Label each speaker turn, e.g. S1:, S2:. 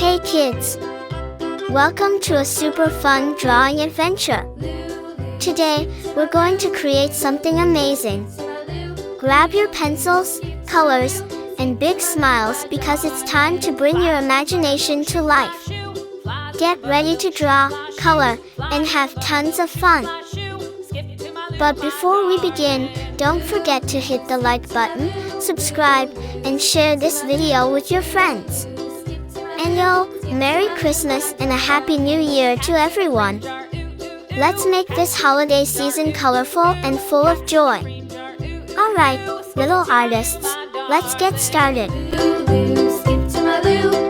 S1: Hey kids! Welcome to a super fun drawing adventure. Today, we're going to create something amazing. Grab your pencils, colors, and big smiles because it's time to bring your imagination to life. Get ready to draw, color, and have tons of fun. But before we begin, don't forget to hit the like button, subscribe, and share this video with your friends. And Merry Christmas and a Happy New Year to everyone. Let's make this holiday season colorful and full of joy. Alright, little artists, let's get started.
S2: Skip to my loo.